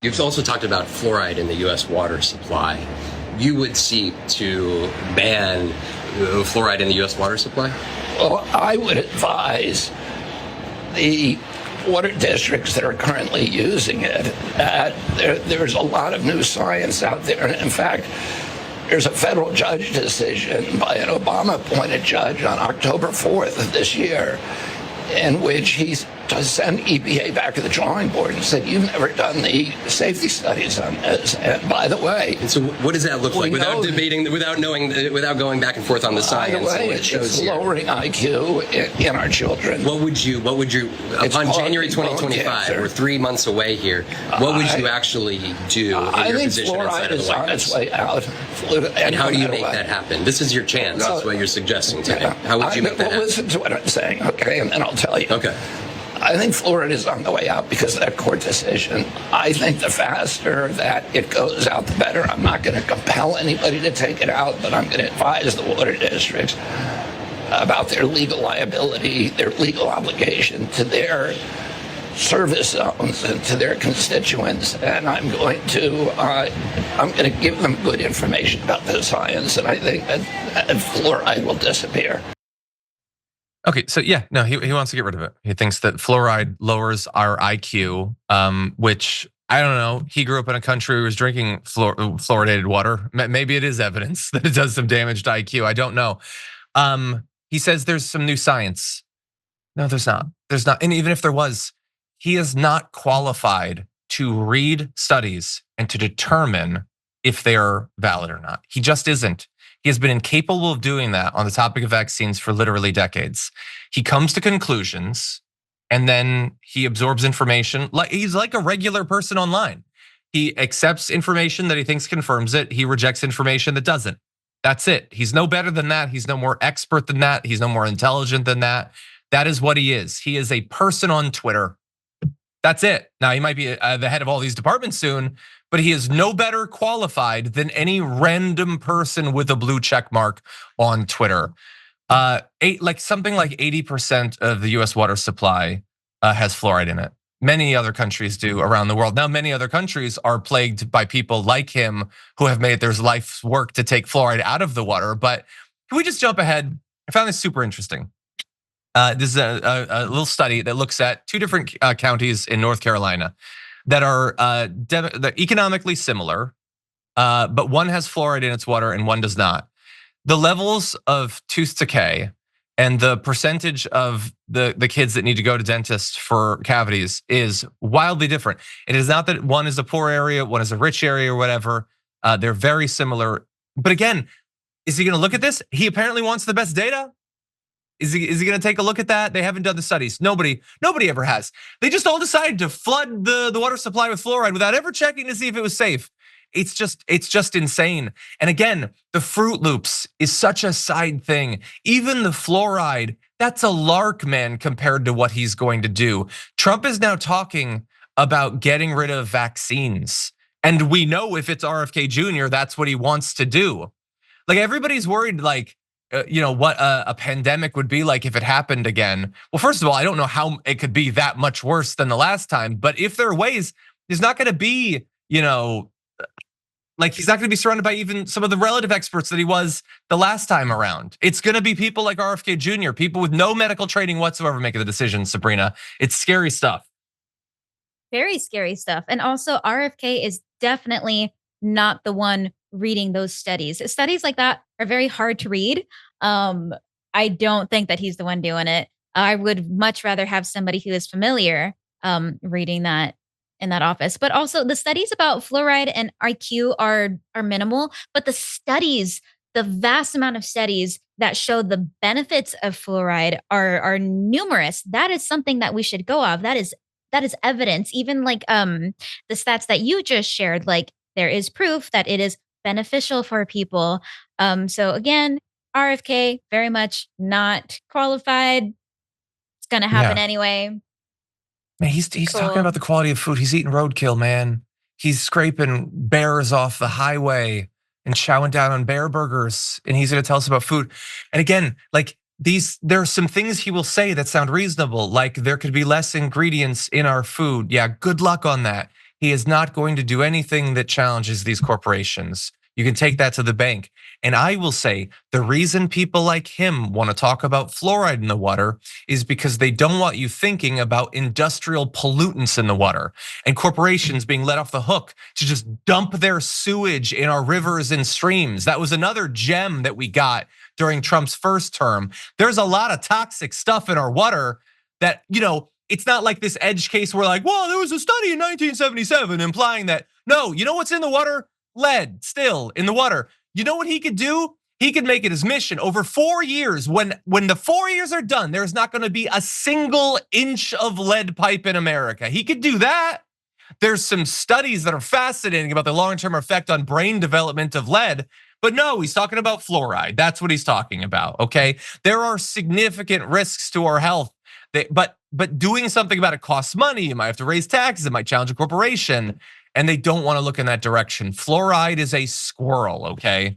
You've also talked about fluoride in the U.S. water supply. You would seek to ban fluoride in the U.S. water supply? Well, I would advise the water districts that are currently using it that there's a lot of new science out there. And in fact, there's a federal judge decision by an Obama-appointed judge on October 4th of this year in which he's to send EPA back to the drawing board and said, you've never done the safety studies on this. And by the way... And so what does that look like? Without debating, without going back and forth on the science? By the way, it's lowering IQ in our children. What would you, upon January 2025, we're 3 months away here, what would you actually do in your position inside of the White House? I think fluoride is on its way out. And how do you make that happen? This is your chance. That's what you're suggesting today. How would you make that happen? Listen to what I'm saying, okay? And then I'll tell you. Okay. I think fluoride is on the way out because of that court decision. I think the faster that it goes out, the better. I'm not going to compel anybody to take it out, but I'm going to advise the water districts about their legal liability, their legal obligation to their service zones and to their constituents. And I'm going to give them good information about the science, and I think that fluoride will disappear. Okay, so yeah, no, he wants to get rid of it. He thinks that fluoride lowers our IQ, which I don't know. He grew up in a country who was drinking fluoridated water. Maybe it is evidence that it does some damage to IQ. I don't know. He says there's some new science. No, there's not. There's not. And even if there was, he is not qualified to read studies and to determine if they are valid or not. He just isn't. He has been incapable of doing that on the topic of vaccines for literally decades. He comes to conclusions and then he absorbs information. He's like a regular person online. He accepts information that he thinks confirms it. He rejects information that doesn't. That's it. He's no better than that. He's no more expert than that. He's no more intelligent than that. That is what he is. He is a person on Twitter. That's it. Now, he might be the head of all these departments soon, but he is no better qualified than any random person with a blue check mark on Twitter. Something like 80% of the US water supply has fluoride in it. Many other countries do around the world. Now, many other countries are plagued by people like him who have made it their life's work to take fluoride out of the water. But can we just jump ahead? I found this super interesting. This is a little study that looks at two different counties in North Carolina that are economically similar, but one has fluoride in its water and one does not. The levels of tooth decay and the percentage of the kids that need to go to dentists for cavities is wildly different. It is not that one is a poor area, one is a rich area or whatever. They're very similar. But again, is he going to look at this? He apparently wants the best data. Is he going to take a look at that? They haven't done the studies. Nobody ever has. They just all decided to flood the water supply with fluoride without ever checking to see if it was safe. It's just insane. And again, the Fruit Loops is such a side thing. Even the fluoride, that's a lark, man, compared to what he's going to do. Trump is now talking about getting rid of vaccines. And we know if it's RFK Jr., that's what he wants to do. Like everybody's worried, like, what a pandemic would be like if it happened again. Well, first of all, I don't know how it could be that much worse than the last time, but if there are ways, he's not gonna be, he's not gonna be surrounded by even some of the relative experts that he was the last time around. It's gonna be people like RFK Jr., people with no medical training whatsoever making the decisions, Sabrina. It's scary stuff. Very scary stuff. And also RFK is definitely not the one reading those studies. Studies like that are very hard to read. I don't think that he's the one doing it. I would much rather have somebody who is familiar reading that in that office. But also the studies about fluoride and IQ are minimal, but the vast amount of studies that show the benefits of fluoride are numerous. That is something that we should go off. That is evidence. Even like the stats that you just shared, like there is proof that it is beneficial for people. So again, RFK very much not qualified. It's gonna happen anyway. Man, he's talking about the quality of food. He's eating roadkill, man. He's scraping bears off the highway and chowing down on bear burgers, and he's gonna tell us about food. And again, like there are some things he will say that sound reasonable, like there could be less ingredients in our food. Yeah, good luck on that. He is not going to do anything that challenges these corporations. You can take that to the bank. And I will say the reason people like him want to talk about fluoride in the water is because they don't want you thinking about industrial pollutants in the water and corporations being let off the hook to just dump their sewage in our rivers and streams. That was another gem that we got during Trump's first term. There's a lot of toxic stuff in our water that, it's not like this edge case where like, well, there was a study in 1977 implying that. No, you know what's in the water? Lead still in the water. You know what he could do? He could make it his mission over 4 years. When the 4 years are done, there's not going to be a single inch of lead pipe in America. He could do that. There's some studies that are fascinating about the long-term effect on brain development of lead. But no, he's talking about fluoride. That's what he's talking about, okay? There are significant risks to our health. But doing something about it costs money. You might have to raise taxes. It might challenge a corporation. And they don't want to look in that direction. Fluoride is a squirrel, okay?